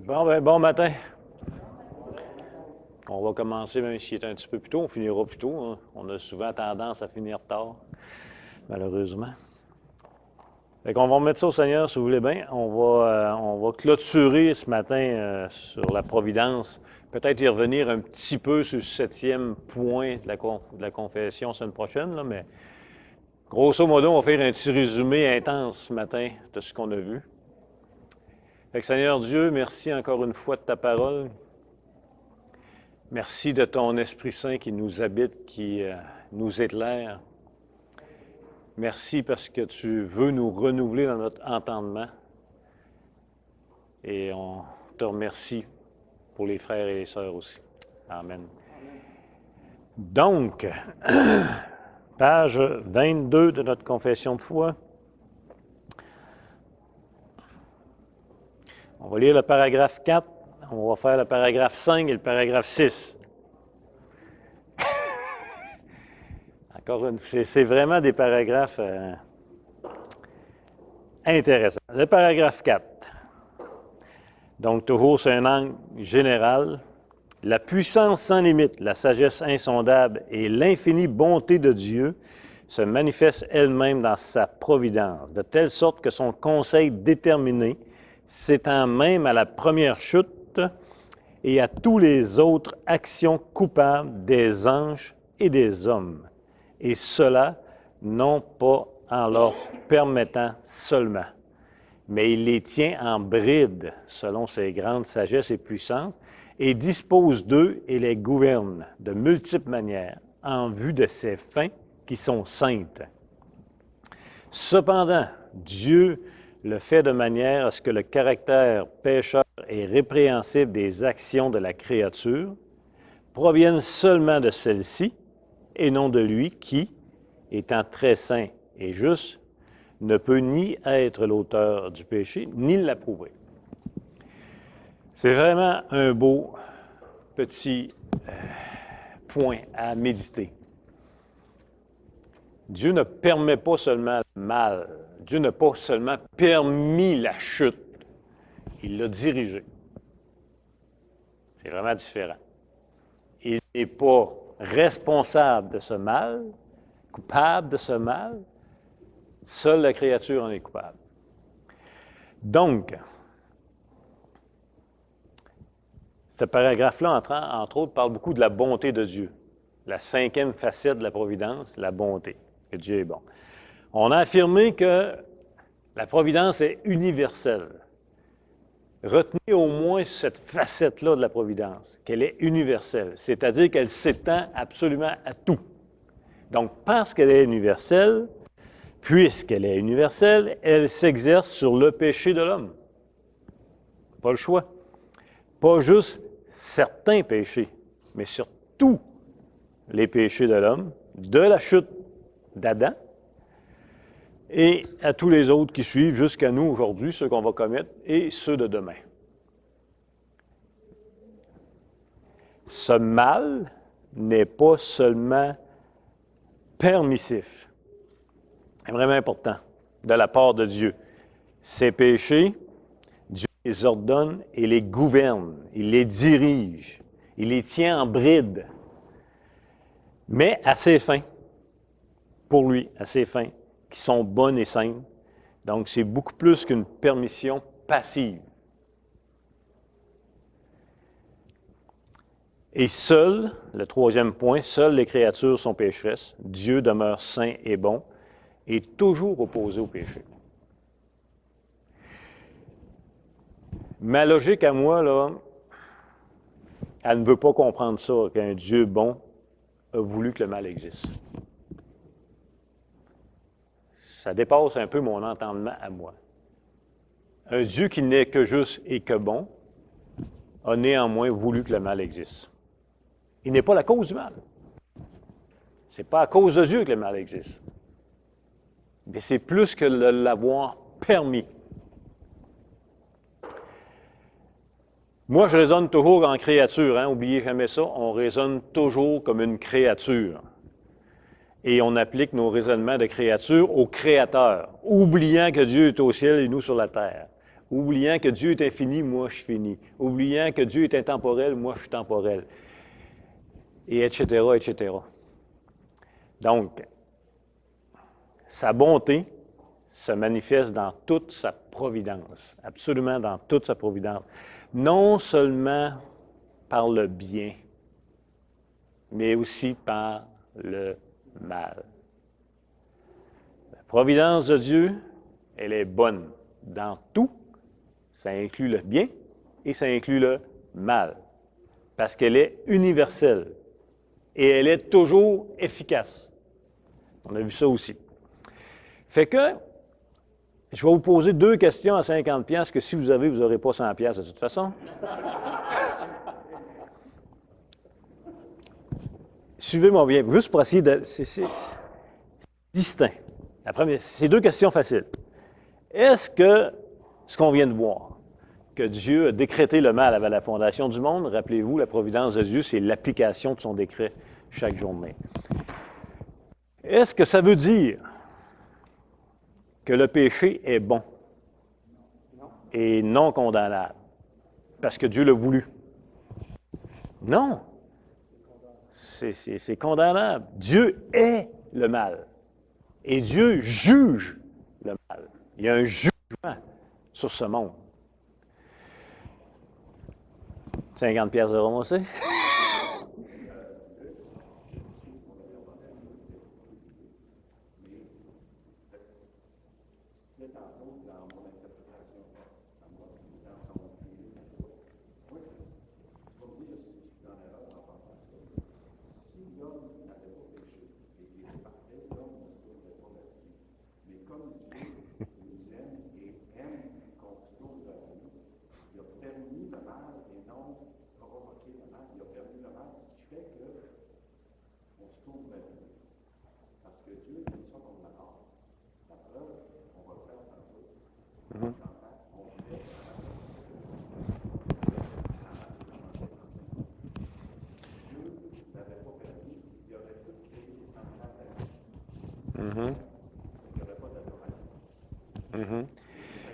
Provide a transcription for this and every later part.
Bon matin. On va commencer, même s'il est un petit peu plus tôt, on finira plus tôt. Hein. On a souvent tendance à finir tard, malheureusement. Fait qu'on va remettre ça au Seigneur, si vous voulez bien. On va clôturer ce matin sur la providence. Peut-être y revenir un petit peu sur le 7e point de la confession semaine prochaine, là, mais grosso modo, on va faire un petit résumé intense ce matin de ce qu'on a vu. Fait que Seigneur Dieu, merci encore une fois de ta parole. Merci de ton Esprit Saint qui nous habite, qui nous éclaire. Merci parce que tu veux nous renouveler dans notre entendement. Et on te remercie pour les frères et les sœurs aussi. Amen. Donc, page 22 de notre confession de foi. On va lire le paragraphe 4. On va faire le paragraphe 5 et le paragraphe 6. Encore une fois, c'est vraiment des paragraphes intéressants. Le paragraphe 4. Donc, toujours, c'est un angle général. La puissance sans limite, la sagesse insondable et l'infinie bonté de Dieu se manifestent elles-mêmes dans sa providence, de telle sorte que son conseil déterminé s'étend même à la première chute et à toutes les autres actions coupables des anges et des hommes, et cela non pas en leur permettant seulement, mais il les tient en bride selon ses grandes sagesses et puissances, et dispose d'eux et les gouverne de multiples manières en vue de ses fins qui sont saintes. Cependant, Dieu le fait de manière à ce que le caractère pécheur et répréhensible des actions de la créature provienne seulement de celle-ci et non de lui qui, étant très saint et juste, ne peut ni être l'auteur du péché, ni l'approuver. C'est vraiment un beau petit point à méditer. Dieu ne permet pas seulement le mal, Dieu n'a pas seulement permis la chute, il l'a dirigée. C'est vraiment différent. Il n'est pas responsable de ce mal, coupable de ce mal, seule la créature en est coupable. Donc, ce paragraphe-là, entre autres, parle beaucoup de la bonté de Dieu. La 5e facette de la providence, la bonté, que Dieu est bon. On a affirmé que la providence est universelle. Retenez au moins cette facette-là de la providence, qu'elle est universelle, c'est-à-dire qu'elle s'étend absolument à tout. Donc, parce qu'elle est universelle, puisqu'elle est universelle, elle s'exerce sur le péché de l'homme. Pas le choix. Pas juste certains péchés, mais sur tous les péchés de l'homme, de la chute d'Adam et à tous les autres qui suivent jusqu'à nous aujourd'hui, ceux qu'on va commettre et ceux de demain. Ce mal n'est pas seulement permissif. C'est vraiment important de la part de Dieu. Ces péchés, Dieu les ordonne et les gouverne, il les dirige, il les tient en bride, mais à ses fins, pour lui, à ses fins, qui sont bonnes et saintes. Donc, c'est beaucoup plus qu'une permission passive. Et seul, le 3e point, seules les créatures sont pécheresses. Dieu demeure saint et bon et toujours opposé au péché. Ma logique à moi, là, elle ne veut pas comprendre ça, qu'un Dieu bon a voulu que le mal existe. Ça dépasse un peu mon entendement à moi. Un Dieu qui n'est que juste et que bon a néanmoins voulu que le mal existe. Il n'est pas la cause du mal. Ce n'est pas à cause de Dieu que le mal existe. Mais c'est plus que de l'avoir permis. Moi, je raisonne toujours en créature. Oubliez jamais ça. On raisonne toujours comme une créature. Et on applique nos raisonnements de créature au Créateur, oubliant que Dieu est au ciel et nous sur la terre. Oubliant que Dieu est infini, moi je suis fini. Oubliant que Dieu est intemporel, moi je suis temporel. Et etc., etc. Donc, sa bonté se manifeste dans toute sa providence, absolument dans toute sa providence. Non seulement par le bien, mais aussi par le mal. La providence de Dieu, elle est bonne dans tout. Ça inclut le bien et ça inclut le mal, parce qu'elle est universelle et elle est toujours efficace. On a vu ça aussi. Fait que, je vais vous poser 2 questions à 50 pièces que si vous avez, vous n'aurez pas 100 pièces de toute façon. Suivez-moi bien, juste pour essayer de... C'est distinct. La première, c'est 2 questions faciles. Est-ce que ce qu'on vient de voir, que Dieu a décrété le mal avant la fondation du monde, rappelez-vous, la providence de Dieu, c'est l'application de son décret chaque journée. Est-ce que ça veut dire que le péché est bon et non condamnable parce que Dieu l'a voulu? Non. C'est condamnable. Dieu est le mal. Et Dieu juge le mal. Il y a un jugement sur ce monde. 50 pièces de ramassé.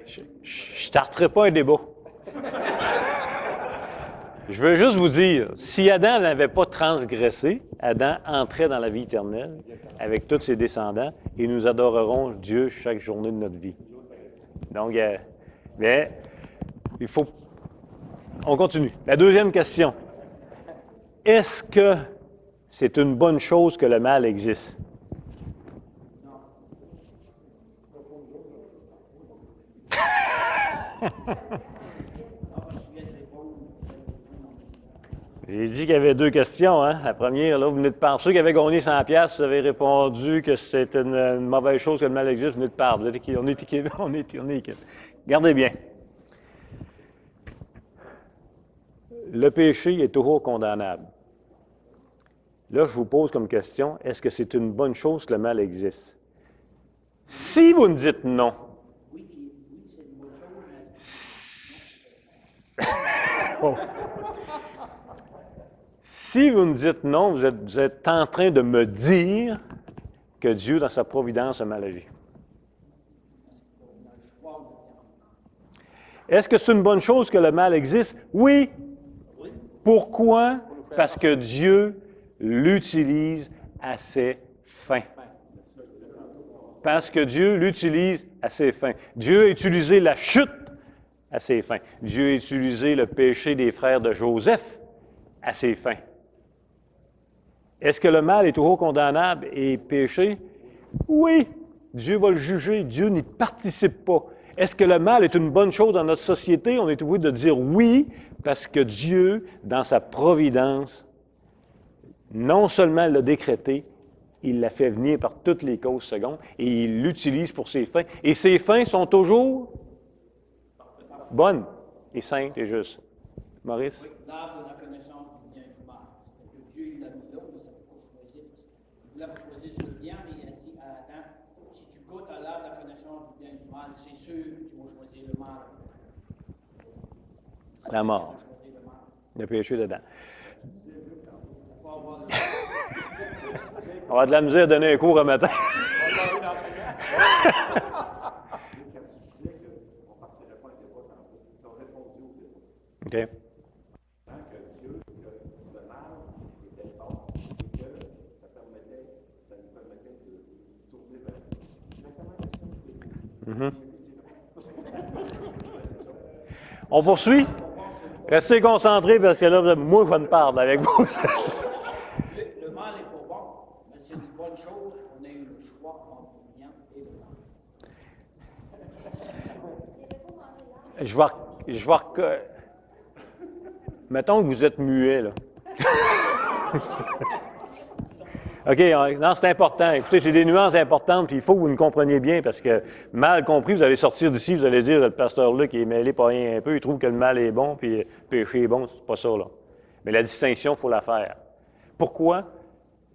Je ne tarterai pas un débat. Je veux juste vous dire, si Adam n'avait pas transgressé, Adam entrait dans la vie éternelle avec tous ses descendants et nous adorerons Dieu chaque journée de notre vie. Donc, mais il faut... On continue. La deuxième question. Est-ce que c'est une bonne chose que le mal existe? J'ai dit qu'il y avait 2 questions, hein? La première, là, vous venez de parler. Ceux qui avaient gagné 100 pièces, vous avez répondu que c'est une mauvaise chose que le mal existe, vous venez de parler. Vous êtes équipe. On est équipe. On est équipe. Gardez bien. Le péché est toujours condamnable. Là, je vous pose comme question, est-ce que c'est une bonne chose que le mal existe? Si vous me dites non, si vous me dites non, vous êtes en train de me dire que Dieu, dans sa providence, a mal agi. Est-ce que c'est une bonne chose que le mal existe? Oui. Pourquoi? Parce que Dieu l'utilise à ses fins. Parce que Dieu l'utilise à ses fins. Dieu a utilisé la chute à ses fins. Dieu a utilisé le péché des frères de Joseph à ses fins. Est-ce que le mal est toujours condamnable et péché? Oui. Dieu va le juger. Dieu n'y participe pas. Est-ce que le mal est une bonne chose dans notre société? On est obligé de dire oui, parce que Dieu, dans sa providence, non seulement l'a décrété, il l'a fait venir par toutes les causes secondes et il l'utilise pour ses fins. Et ses fins sont toujours bonnes et saintes et justes. Maurice? Oui, l'arbre de la connaissance du bien et du mal. C'est que Dieu, il l'a mis là, mais ça ne peut pas choisir. Il voulait choisir le bien, mais il a dit à Adam, si tu goûtes à l'arbre de la connaissance du bien et du mal, c'est sûr que tu vas choisir le mal. La mort. Le péché dedans. On va avoir de la misère à donner un cours un matin. Quand tu disais qu'on ne partirait pas un débat tantôt, tu as répondu au débat. OK. Tant que Dieu, que le mal était bon et que ça nous permettait de tourner vers exactement la question que On poursuit? Restez concentrés parce que là, moi, je me parle avec vous. Le mal n'est pas bon, mais c'est une bonne chose qu'on ait eu le choix entre le bien et le mal. Je vais mettons que vous êtes muet, là. OK, non, c'est important. Écoutez, c'est des nuances importantes, puis il faut que vous nous compreniez bien, parce que mal compris, vous allez sortir d'ici, vous allez dire, le pasteur Luc, il est mêlé pas rien un peu, il trouve que le mal est bon, puis le péché est bon, c'est pas ça, là. Mais la distinction, il faut la faire. Pourquoi?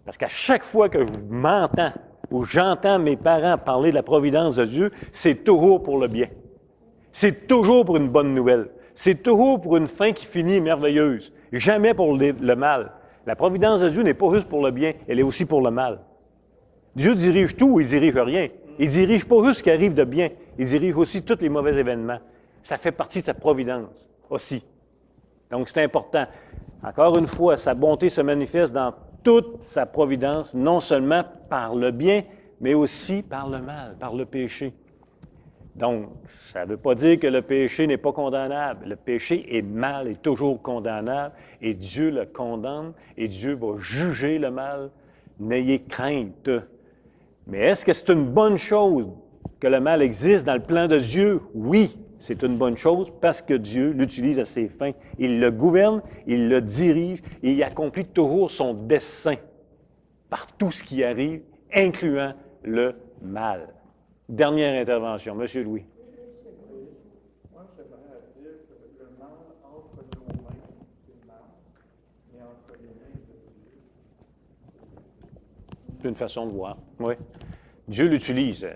Parce qu'à chaque fois que je m'entends ou j'entends mes parents parler de la providence de Dieu, c'est toujours pour le bien. C'est toujours pour une bonne nouvelle. C'est toujours pour une fin qui finit merveilleuse. Jamais pour le mal. La providence de Dieu n'est pas juste pour le bien, elle est aussi pour le mal. Dieu dirige tout ou il dirige rien. Il dirige pas juste ce qui arrive de bien, il dirige aussi tous les mauvais événements. Ça fait partie de sa providence aussi. Donc c'est important. Encore une fois, sa bonté se manifeste dans toute sa providence, non seulement par le bien, mais aussi par le mal, par le péché. Donc, ça ne veut pas dire que le péché n'est pas condamnable. Le péché est mal, est toujours condamnable, et Dieu le condamne, et Dieu va juger le mal. N'ayez crainte. Mais est-ce que c'est une bonne chose que le mal existe dans le plan de Dieu? Oui, c'est une bonne chose parce que Dieu l'utilise à ses fins. Il le gouverne, il le dirige, et il accomplit toujours son dessein par tout ce qui arrive, incluant le mal. Dernière intervention, M. Louis. moi, j'aimerais dire que le mal entre nos mains, c'est le mal, mais entre les mains de Dieu, C'est une façon de voir, oui. Dieu l'utilise.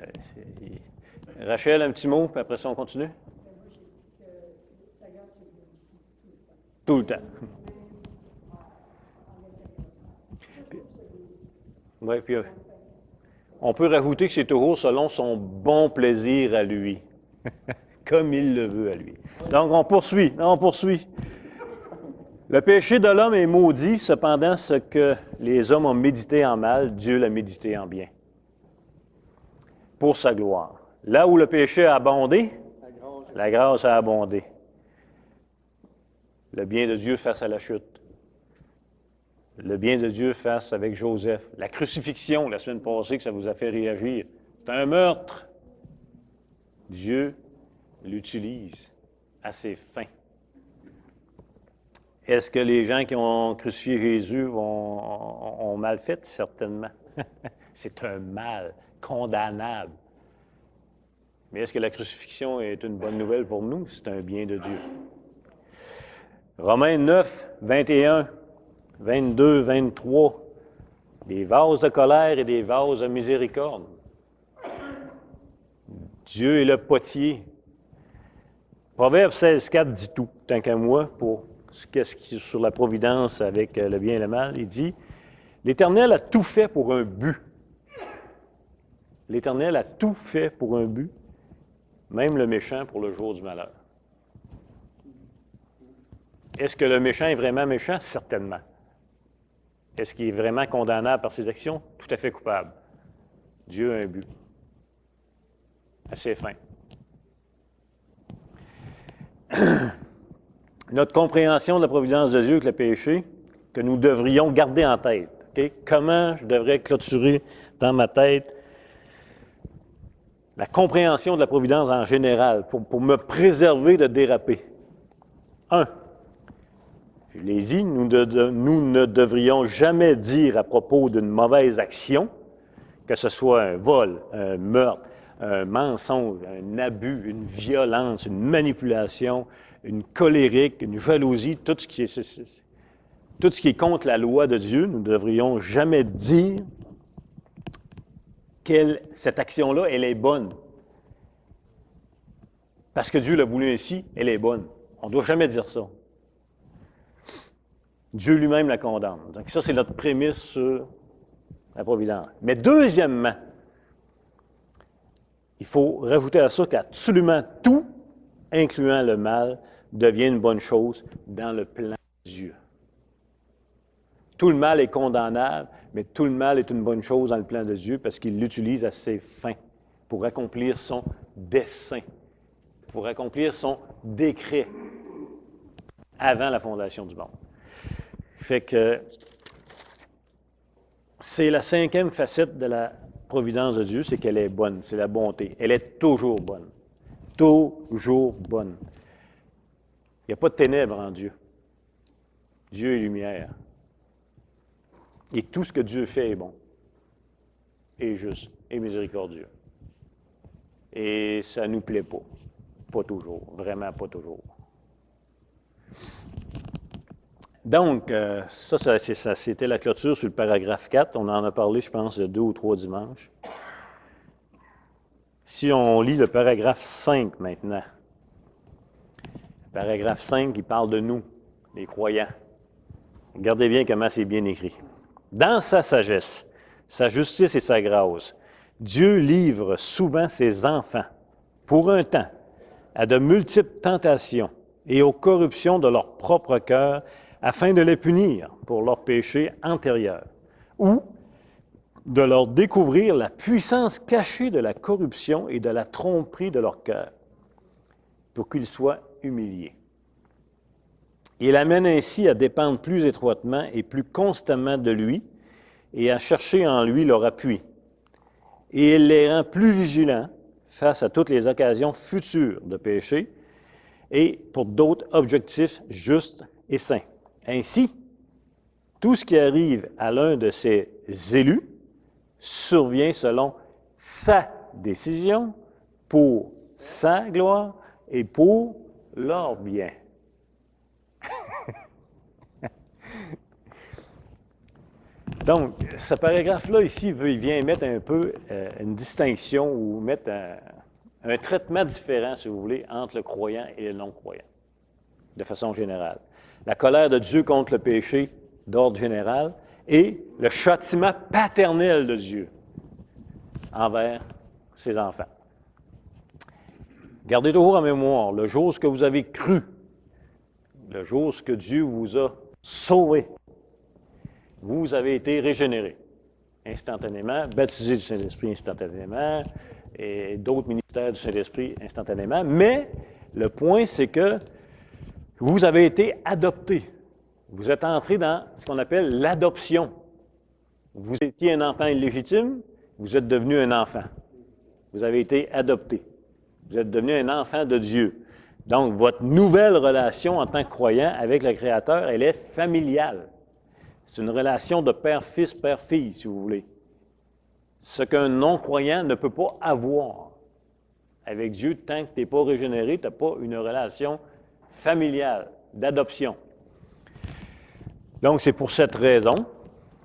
Rachel, un petit mot, puis après ça, on continue? Moi, j'ai dit que le Seigneur se glorifie Tout tout le temps. le temps. Oui, puis on peut rajouter que c'est toujours selon son bon plaisir à lui, comme il le veut à lui. Donc, on poursuit. Le péché de l'homme est maudit, cependant, ce que les hommes ont médité en mal, Dieu l'a médité en bien, pour sa gloire. Là où le péché a abondé, la grâce a abondé. Le bien de Dieu face à la chute. Le bien de Dieu face avec Joseph. La crucifixion, la semaine passée, que ça vous a fait réagir. C'est un meurtre. Dieu l'utilise à ses fins. Est-ce que les gens qui ont crucifié Jésus ont mal fait? Certainement. C'est un mal condamnable. Mais est-ce que la crucifixion est une bonne nouvelle pour nous? C'est un bien de Dieu. Romains 9, 21, 22, 23. Des vases de colère et des vases de miséricorde. Dieu est le potier. Proverbe 16, 4 dit tout, tant qu'à moi, pour qu'est-ce qui est sur la providence avec le bien et le mal. Il dit, l'Éternel a tout fait pour un but. L'Éternel a tout fait pour un but, même le méchant pour le jour du malheur. Est-ce que le méchant est vraiment méchant? Certainement. Est-ce qu'il est vraiment condamnable par ses actions? Tout à fait coupable. Dieu a un but. À ses fins. Notre compréhension de la providence de Dieu avec le péché, que nous devrions garder en tête. Okay? Comment je devrais clôturer dans ma tête la compréhension de la providence en général, pour me préserver de déraper. 1. Je l'ai dit, nous ne devrions jamais dire à propos d'une mauvaise action, que ce soit un vol, un meurtre, un mensonge, un abus, une violence, une manipulation, une colérique, une jalousie, tout ce qui est contre la loi de Dieu, nous ne devrions jamais dire que cette action-là, elle est bonne. Parce que Dieu l'a voulu ainsi, elle est bonne. On ne doit jamais dire ça. Dieu lui-même la condamne. Donc ça, c'est notre prémisse sur la providence. Mais deuxièmement, il faut rajouter à ça qu'absolument tout, incluant le mal, devient une bonne chose dans le plan de Dieu. Tout le mal est condamnable, mais tout le mal est une bonne chose dans le plan de Dieu parce qu'il l'utilise à ses fins pour accomplir son dessein, pour accomplir son décret avant la fondation du monde. Fait que c'est la cinquième facette de la providence de Dieu, c'est qu'elle est bonne, c'est la bonté. Elle est toujours bonne. Toujours bonne. Il n'y a pas de ténèbres en Dieu. Dieu est lumière. Et tout ce que Dieu fait est bon, est juste, est miséricordieux. Et ça ne nous plaît pas. Pas toujours, vraiment pas toujours. Donc, ça, c'était la clôture sur le paragraphe 4. On en a parlé, je pense, de 2 ou 3 dimanches. Si on lit le paragraphe 5 maintenant, le paragraphe 5, il parle de nous, les croyants. Regardez bien comment c'est bien écrit. Dans sa sagesse, sa justice et sa grâce, Dieu livre souvent ses enfants, pour un temps, à de multiples tentations et aux corruptions de leur propre cœur, afin de les punir pour leurs péchés antérieurs, ou de leur découvrir la puissance cachée de la corruption et de la tromperie de leur cœur, pour qu'ils soient humiliés. Il amène ainsi à dépendre plus étroitement et plus constamment de lui et à chercher en lui leur appui. Et il les rend plus vigilants face à toutes les occasions futures de péché et pour d'autres objectifs justes et saints. Ainsi, tout ce qui arrive à l'un de ces élus survient selon sa décision, pour sa gloire et pour leur bien. Donc, ce paragraphe-là ici, il vient mettre un peu une distinction ou mettre un traitement différent, si vous voulez, entre le croyant et le non-croyant, de façon générale. La colère de Dieu contre le péché d'ordre général et le châtiment paternel de Dieu envers ses enfants. Gardez toujours en mémoire, le jour où vous avez cru, le jour où Dieu vous a sauvé, vous avez été régénéré instantanément, baptisé du Saint-Esprit instantanément, et d'autres ministères du Saint-Esprit instantanément. Mais le point, c'est que vous avez été adopté. Vous êtes entré dans ce qu'on appelle l'adoption. Vous étiez un enfant illégitime, vous êtes devenu un enfant. Vous avez été adopté. Vous êtes devenu un enfant de Dieu. Donc, votre nouvelle relation en tant que croyant avec le Créateur, elle est familiale. C'est une relation de père-fils, père-fille, si vous voulez. Ce qu'un non-croyant ne peut pas avoir avec Dieu tant que tu n'es pas régénéré, tu n'as pas une relation familiale, d'adoption. Donc, c'est pour cette raison,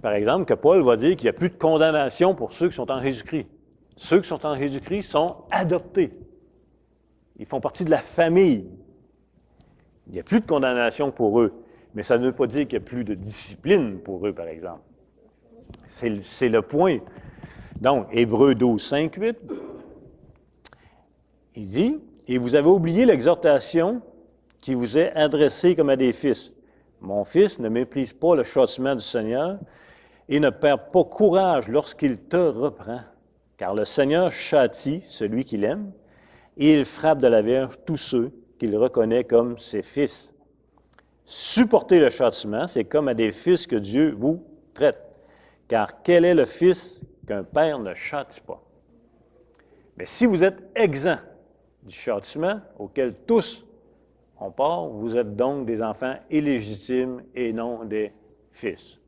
par exemple, que Paul va dire qu'il n'y a plus de condamnation pour ceux qui sont en Jésus-Christ. Ceux qui sont en Jésus-Christ sont adoptés. Ils font partie de la famille. Il n'y a plus de condamnation pour eux. Mais ça ne veut pas dire qu'il n'y a plus de discipline pour eux, par exemple. C'est le point. Donc, Hébreux 12, 5, 8, il dit, « Et vous avez oublié l'exhortation qui vous est adressée comme à des fils. Mon fils, ne méprise pas le châtiment du Seigneur et ne perd pas courage lorsqu'il te reprend, car le Seigneur châtie celui qu'il aime et il frappe de la verge tous ceux qu'il reconnaît comme ses fils. Supporter le châtiment, c'est comme à des fils que Dieu vous traite. Car quel est le fils qu'un père ne châtie pas? Mais si vous êtes exempt du châtiment auquel tous on part, vous êtes donc des enfants illégitimes et non des fils. »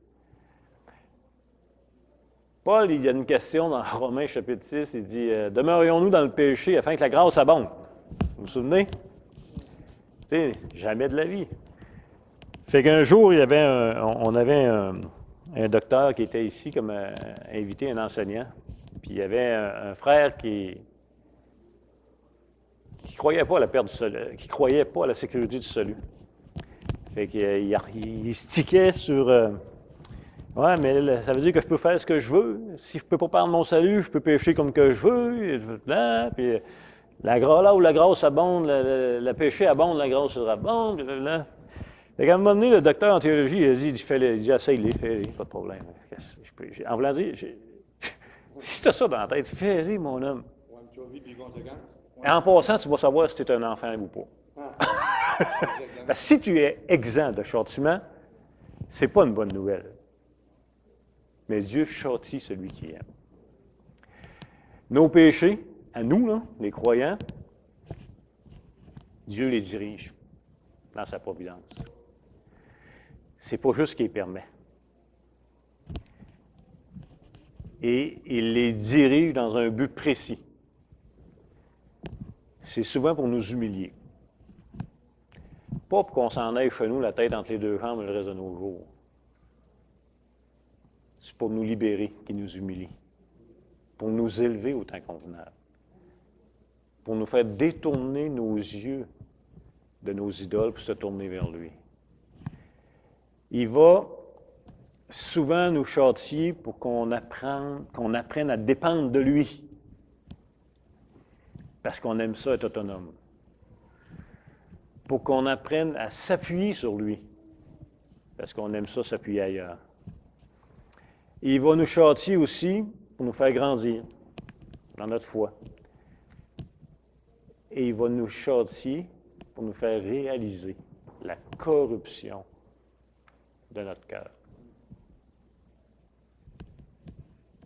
Paul, il y a une question dans Romains chapitre 6, il dit « Demeurions-nous dans le péché afin que la grâce abonde? » Vous vous souvenez? Tu sais, jamais de la vie. Fait qu'un jour, on avait un docteur qui était ici comme invité, un enseignant, puis il y avait un frère qui croyait pas à la perte du salut, qui croyait pas à la sécurité du salut. Fait qu'il se tiquait sur... ouais, mais là, ça veut dire que je peux faire ce que je veux. Si je ne peux pas perdre mon salut, je peux pécher comme que je veux. Et là, puis là où la grâce abonde, le péché abonde, la grâce abonde. Là. Fait qu'à un moment donné, le docteur en théologie, il a dit, essaye-les, fais-les, pas de problème. En voulant dire, si tu as ça dans la tête, fais-les, mon homme. Ouais, tu as vu des conséquences? Et en passant, tu vas savoir si tu es un enfant ou pas. Exactement. Parce que si tu es exempt de châtiment, c'est pas une bonne nouvelle. Mais Dieu châtie celui qui aime. Nos péchés, à nous, là, les croyants, Dieu les dirige dans sa providence. C'est pas juste ce qu'il permet. Et il les dirige dans un but précis. C'est souvent pour nous humilier. Pas pour qu'on s'en aille chez nous, la tête entre les deux jambes le reste de nos jours. C'est pour nous libérer qu'il nous humilie. Pour nous élever au temps convenable. Pour nous faire détourner nos yeux de nos idoles pour se tourner vers lui. Il va souvent nous châtier pour qu'on apprenne à dépendre de lui. Parce qu'on aime ça être autonome. Pour qu'on apprenne à s'appuyer sur lui. Parce qu'on aime ça s'appuyer ailleurs. Et il va nous châtier aussi pour nous faire grandir dans notre foi. Et il va nous châtier pour nous faire réaliser la corruption de notre cœur.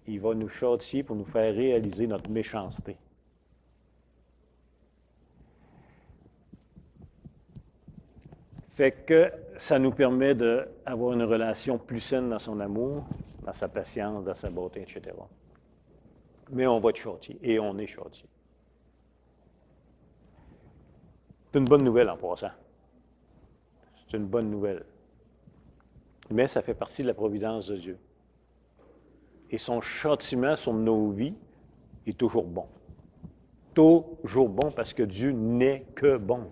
Il va nous châtier pour nous faire réaliser notre méchanceté. Fait que ça nous permet d'avoir une relation plus saine dans son amour, dans sa patience, dans sa beauté, etc. Mais on va être châtié, et on est châtié. C'est une bonne nouvelle en passant. C'est une bonne nouvelle. Mais ça fait partie de la providence de Dieu. Et son châtiment sur nos vies est toujours bon. Toujours bon parce que Dieu n'est que bon.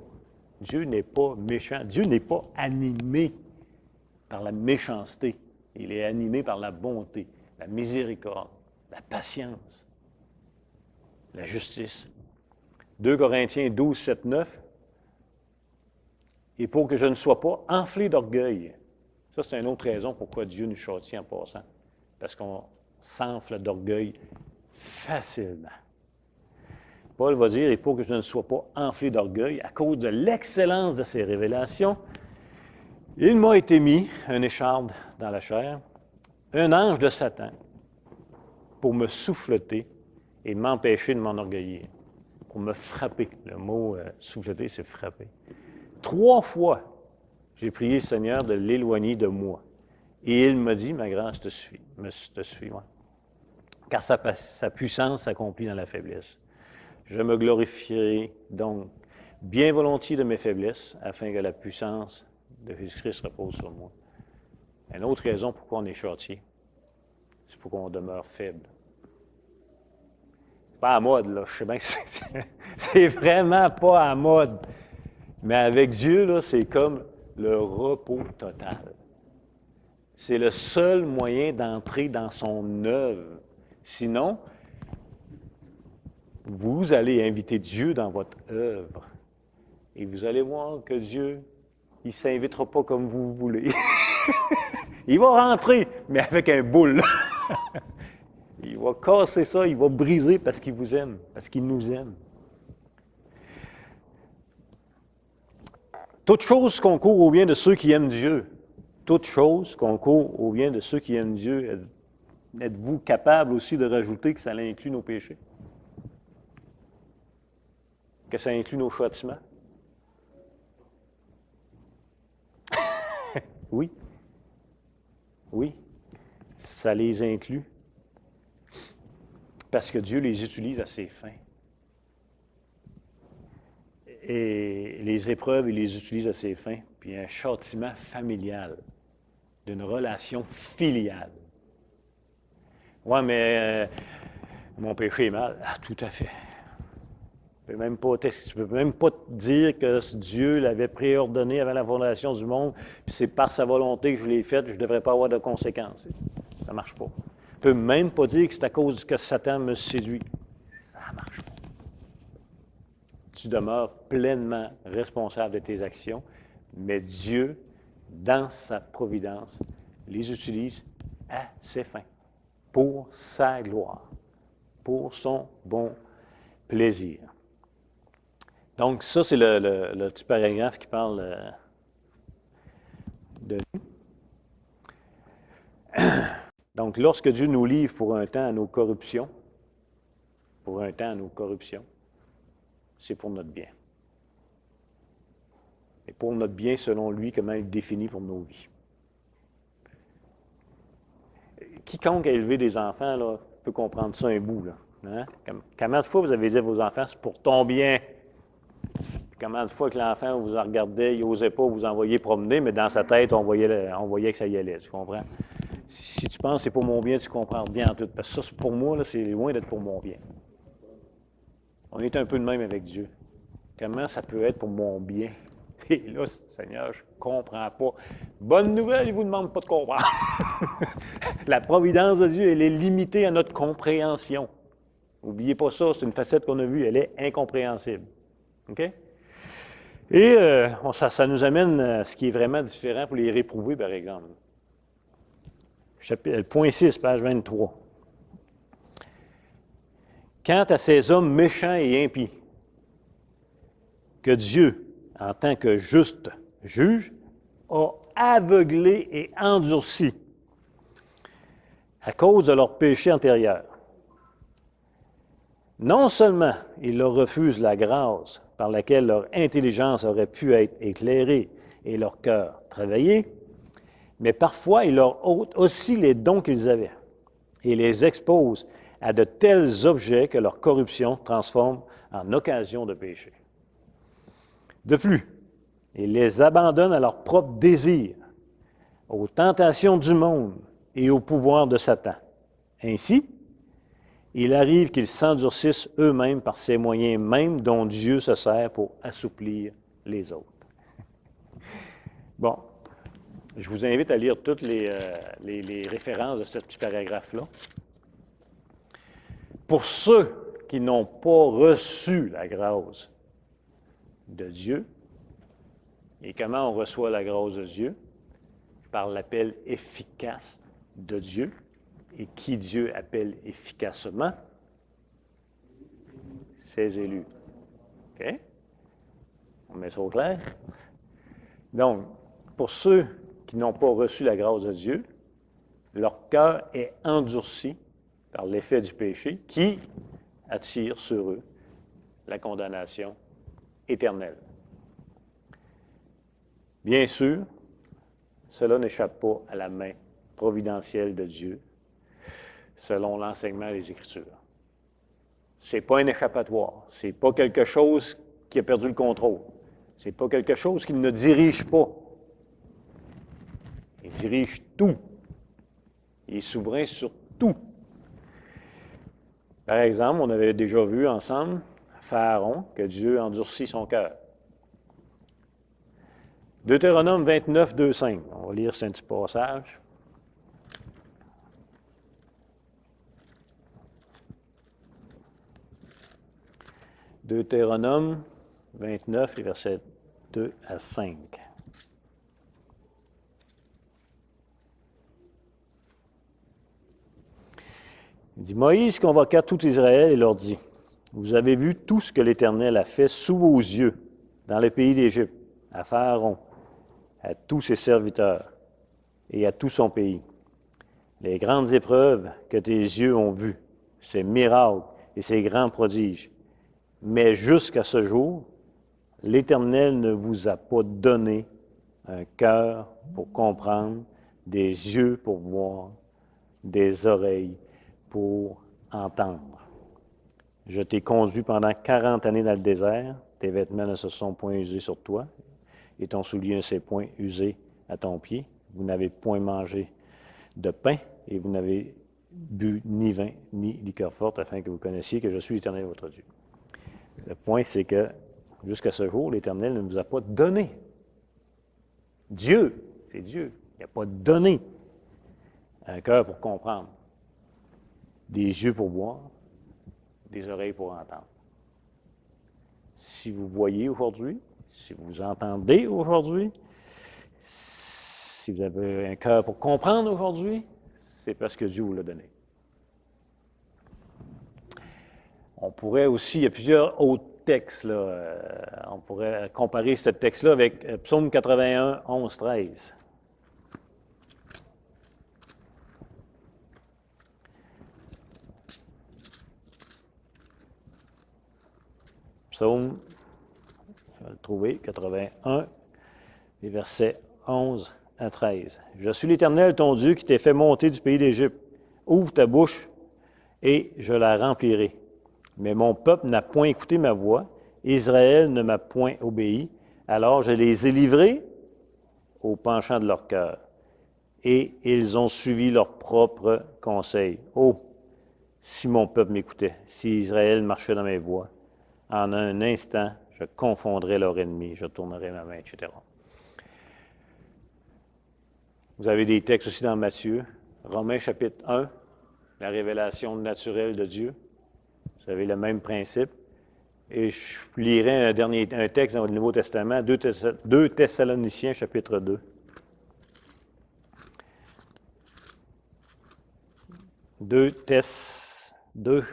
Dieu n'est pas méchant. Dieu n'est pas animé par la méchanceté. Il est animé par la bonté, la miséricorde, la patience, la justice. 2 Corinthiens 12, 7, 9. Et pour que je ne sois pas enflé d'orgueil. Ça, c'est une autre raison pourquoi Dieu nous châtie en passant. Parce qu'on s'enfle d'orgueil facilement. Paul va dire, et pour que je ne sois pas enflé d'orgueil, à cause de l'excellence de ses révélations, il m'a été mis un écharde dans la chair, un ange de Satan, pour me souffleter et m'empêcher de m'enorgueillir, pour me frapper. Le mot souffleter, c'est frapper. 3 fois, j'ai prié le Seigneur de l'éloigner de moi. Et il m'a dit, ma grâce te suffit. Ouais. Car sa puissance s'accomplit dans la faiblesse. Je me glorifierai donc bien volontiers de mes faiblesses, afin que la puissance de Jésus-Christ repose sur moi. Une autre raison pourquoi on est châtié, c'est pour qu'on demeure faible. C'est pas à mode, là. Je sais bien que c'est vraiment pas à mode. Mais avec Dieu, là, c'est comme le repos total. C'est le seul moyen d'entrer dans son œuvre. Sinon, vous allez inviter Dieu dans votre œuvre. Et vous allez voir que Dieu, il ne s'invitera pas comme vous voulez. Il va rentrer, mais avec un boule. Il va casser ça, il va briser parce qu'il vous aime, parce qu'il nous aime. Toute chose concourt au bien de ceux qui aiment Dieu. Toute chose concourt au bien de ceux qui aiment Dieu. Êtes-vous capable aussi de rajouter que ça inclut nos péchés? Que ça inclut nos châtiments? Oui. Oui. Ça les inclut. Parce que Dieu les utilise à ses fins. Et les épreuves, il les utilise à ses fins. Puis un châtiment familial, d'une relation filiale. Ouais, mais mon péché est mal. Ah, tout à fait. Tu ne peux même pas te dire que Dieu l'avait préordonné avant la fondation du monde, puis c'est par sa volonté que je l'ai faite, je ne devrais pas avoir de conséquences. Ça ne marche pas. Tu ne peux même pas dire que c'est à cause que Satan me séduit. Ça ne marche pas. Tu demeures pleinement responsable de tes actions, mais Dieu, dans sa providence, les utilise à ses fins, pour sa gloire, pour son bon plaisir. Donc, ça, c'est le petit paragraphe qui parle de nous. Donc, lorsque Dieu nous livre pour un temps à nos corruptions, c'est pour notre bien. Et pour notre bien, selon lui, comment il définit pour nos vies. Quiconque a élevé des enfants là, peut comprendre ça un bout. Là, hein? Combien de fois vous avez dit à vos enfants, c'est pour ton bien? Puis combien de fois que l'enfant vous en regardait, il n'osait pas vous envoyer promener, mais dans sa tête, on voyait que ça y allait, tu comprends? Si tu penses que c'est pour mon bien, tu comprends bien en tout. Parce que ça, pour moi, là, c'est loin d'être pour mon bien. On est un peu de même avec Dieu. Comment ça peut être pour mon bien? Et là, Seigneur, je ne comprends pas. Bonne nouvelle, il ne vous demande pas de comprendre. La providence de Dieu, elle est limitée à notre compréhension. N'oubliez pas ça, c'est une facette qu'on a vue, elle est incompréhensible. OK? Et ça nous amène à ce qui est vraiment différent pour les réprouvés, par exemple. Point 6, page 23. Quant à ces hommes méchants et impies, que Dieu, en tant que juste juge, a aveuglé et endurci à cause de leur péché antérieur. Non seulement ils leur refusent la grâce par laquelle leur intelligence aurait pu être éclairée et leur cœur travaillé, mais parfois ils leur ôtent aussi les dons qu'ils avaient et les exposent à de tels objets que leur corruption transforme en occasion de péché. De plus, ils les abandonnent à leurs propres désirs, aux tentations du monde et au pouvoir de Satan. Ainsi, il arrive qu'ils s'endurcissent eux-mêmes par ces moyens mêmes dont Dieu se sert pour assouplir les autres. Bon, je vous invite à lire toutes les références de ce petit paragraphe-là. Pour ceux qui n'ont pas reçu la grâce de Dieu, et comment on reçoit la grâce de Dieu? Par l'appel efficace de Dieu. Et qui Dieu appelle efficacement? Ses élus. OK? On met ça au clair? Donc, pour ceux qui n'ont pas reçu la grâce de Dieu, leur cœur est endurci par l'effet du péché qui attire sur eux la condamnation éternelle. Bien sûr, cela n'échappe pas à la main providentielle de Dieu, selon l'enseignement des Écritures. Ce n'est pas un échappatoire. Ce n'est pas quelque chose qui a perdu le contrôle. Ce n'est pas quelque chose qu'il ne dirige pas. Il dirige tout. Il est souverain sur tout. Par exemple, on avait déjà vu ensemble Pharaon, que Dieu endurcit son cœur. Deutéronome 29, 2, 5. On va lire ce petit passage. Deutéronome 29, les versets 2 à 5. Il dit, Moïse convoqua tout Israël et leur dit, vous avez vu tout ce que l'Éternel a fait sous vos yeux dans le pays d'Égypte, à Pharaon, à tous ses serviteurs et à tout son pays. Les grandes épreuves que tes yeux ont vues, ces miracles et ces grands prodiges. Mais jusqu'à ce jour, l'Éternel ne vous a pas donné un cœur pour comprendre, des yeux pour voir, des oreilles pour entendre. Je t'ai conduit pendant 40 années dans le désert, tes vêtements ne se sont point usés sur toi, et ton soulier ne s'est point usé à ton pied. Vous n'avez point mangé de pain, et vous n'avez bu ni vin, ni liqueur forte, afin que vous connaissiez que je suis l'Éternel votre Dieu. Le point, c'est que jusqu'à ce jour, l'Éternel ne nous a pas donné. Dieu, c'est Dieu, il n'a pas donné un cœur pour comprendre, des yeux pour voir, des oreilles pour entendre. Si vous voyez aujourd'hui, si vous entendez aujourd'hui, si vous avez un cœur pour comprendre aujourd'hui, c'est parce que Dieu vous l'a donné. On pourrait aussi, il y a plusieurs autres textes, là, on pourrait comparer ce texte-là avec Psaume 81, 11, 13. Psaume, je vais le trouver, 81, les versets 11 à 13. « Je suis l'Éternel, ton Dieu, qui t'ai fait monter du pays d'Égypte. Ouvre ta bouche, et je la remplirai. Mais mon peuple n'a point écouté ma voix, Israël ne m'a point obéi. Alors je les ai livrés au penchant de leur cœur, et ils ont suivi leurs propres conseils. Oh, si mon peuple m'écoutait, si Israël marchait dans mes voies, en un instant, je confondrais leur ennemi, je tournerais ma main, etc. » Vous avez des textes aussi dans Matthieu, Romains chapitre 1, la révélation naturelle de Dieu. Vous avez le même principe. Et je lirai un texte dans le Nouveau Testament, 2 Thessaloniciens chapitre 2. 2 Thess 2,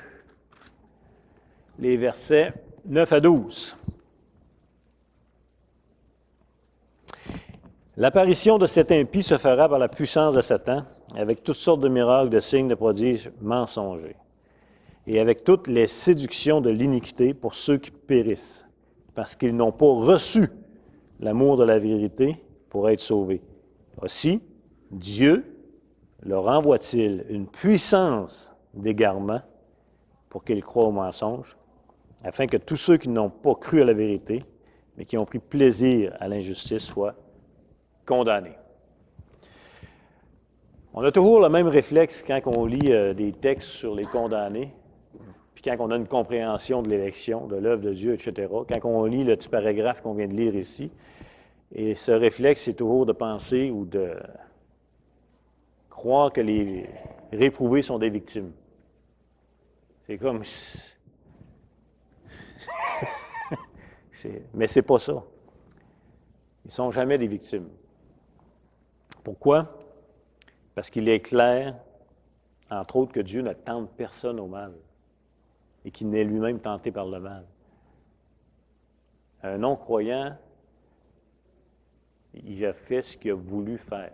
les versets 9 à 12. L'apparition de cet impie se fera par la puissance de Satan, avec toutes sortes de miracles, de signes, de prodiges mensongers, et avec toutes les séductions de l'iniquité pour ceux qui périssent, parce qu'ils n'ont pas reçu l'amour de la vérité pour être sauvés. Aussi, Dieu leur envoie-t-il une puissance d'égarement pour qu'ils croient au mensonge, afin que tous ceux qui n'ont pas cru à la vérité, mais qui ont pris plaisir à l'injustice, soient condamnés. On a toujours le même réflexe quand on lit des textes sur les condamnés, puis quand on a une compréhension de l'élection, de l'œuvre de Dieu, etc., quand on lit le petit paragraphe qu'on vient de lire ici, et ce réflexe, c'est toujours de penser ou de croire que les réprouvés sont des victimes. C'est comme... Mais c'est pas ça. Ils ne sont jamais des victimes. Pourquoi? Parce qu'il est clair, entre autres, que Dieu ne tente personne au mal et qu'il n'est lui-même tenté par le mal. Un non-croyant, il a fait ce qu'il a voulu faire.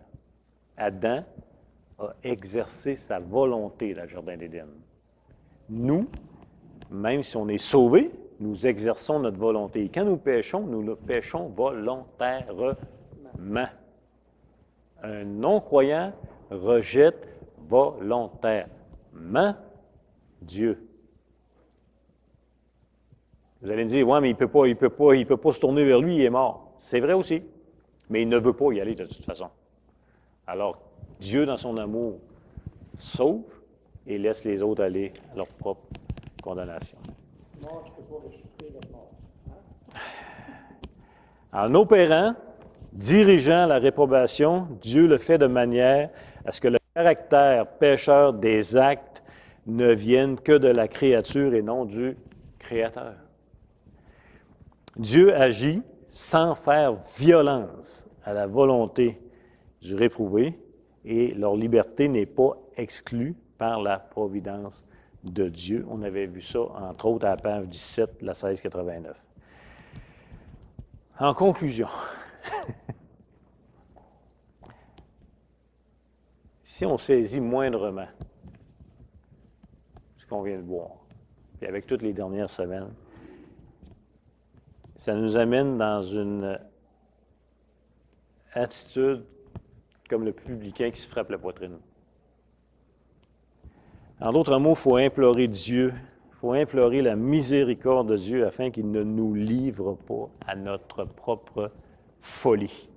Adam a exercé sa volonté dans le Jardin d'Éden. Nous, même si on est sauvés, nous exerçons notre volonté. Et quand nous péchons, nous le péchons volontairement. Un non-croyant rejette volontairement Dieu. Vous allez me dire, ouais, mais il peut pas se tourner vers lui, il est mort. C'est vrai aussi, mais il ne veut pas y aller de toute façon. Alors, Dieu, dans son amour, sauve et laisse les autres aller à leur propre condamnation. Mort, tu ne peux pas ressusciter le mort. En opérant, dirigeant la réprobation, Dieu le fait de manière à ce que le caractère pécheur des actes ne vienne que de la créature et non du Créateur. Dieu agit sans faire violence à la volonté du réprouvé et leur liberté n'est pas exclue par la providence de Dieu. On avait vu ça, entre autres, à la page 17, la 1689. En conclusion, si on saisit moindrement ce qu'on vient de voir, puis avec toutes les dernières semaines, ça nous amène dans une attitude comme le publicain qui se frappe la poitrine. En d'autres mots, il faut implorer Dieu, il faut implorer la miséricorde de Dieu afin qu'il ne nous livre pas à notre propre folie.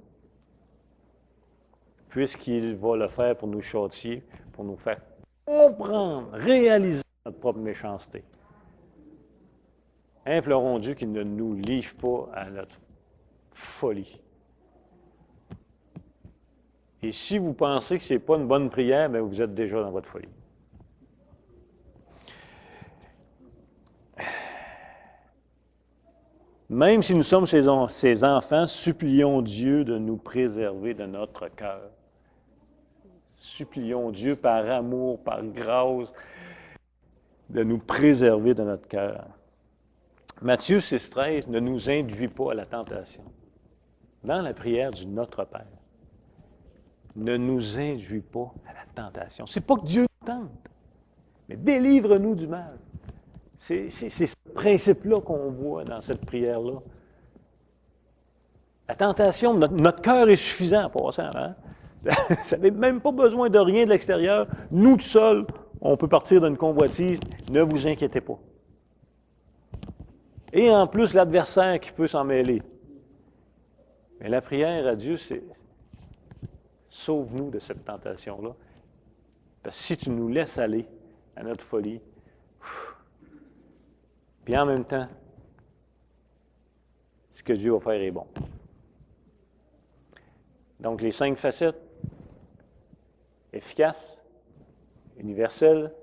Puisqu'il va le faire pour nous châtier, pour nous faire comprendre, réaliser notre propre méchanceté. Implorons Dieu qu'il ne nous livre pas à notre folie. Et si vous pensez que ce n'est pas une bonne prière, bien, vous êtes déjà dans votre folie. Même si nous sommes ses enfants, supplions Dieu de nous préserver de notre cœur. Supplions Dieu par amour, par grâce, de nous préserver de notre cœur. Matthieu 6,13 ne nous induit pas à la tentation. Dans la prière du Notre Père, ne nous induit pas à la tentation. Ce n'est pas que Dieu nous tente, mais délivre-nous du mal. C'est ce principe-là qu'on voit dans cette prière-là. La tentation, notre cœur est suffisant en passant. Hein? Ça n'avez même pas besoin de rien de l'extérieur. Nous, tout seuls, on peut partir d'une convoitise. Ne vous inquiétez pas. Et en plus, l'adversaire qui peut s'en mêler. Mais la prière à Dieu, c'est sauve-nous de cette tentation-là. Parce que si tu nous laisses aller à notre folie, puis en même temps, ce que Dieu va faire est bon. Donc, les 5 facettes, efficace, universelle,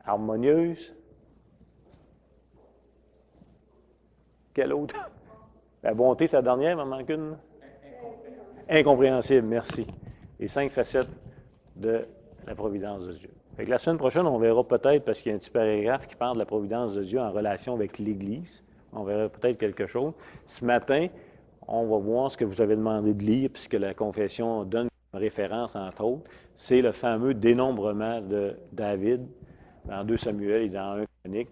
harmonieuse. Quelle autre? La bonté, c'est la dernière, il m'en manque une. Incompréhensible, merci. Les 5 facettes de la providence de Dieu. Fait que la semaine prochaine, on verra peut-être, parce qu'il y a un petit paragraphe qui parle de la providence de Dieu en relation avec l'Église. On verra peut-être quelque chose. Ce matin, on va voir ce que vous avez demandé de lire, puisque la confession donne une référence, entre autres. C'est le fameux dénombrement de David, dans 2 Samuel et dans 1 Chronique,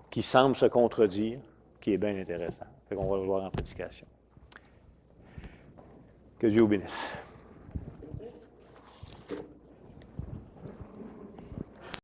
qui semble se contredire, qui est bien intéressant. Fait qu'on va le voir en prédication. Que Dieu vous bénisse.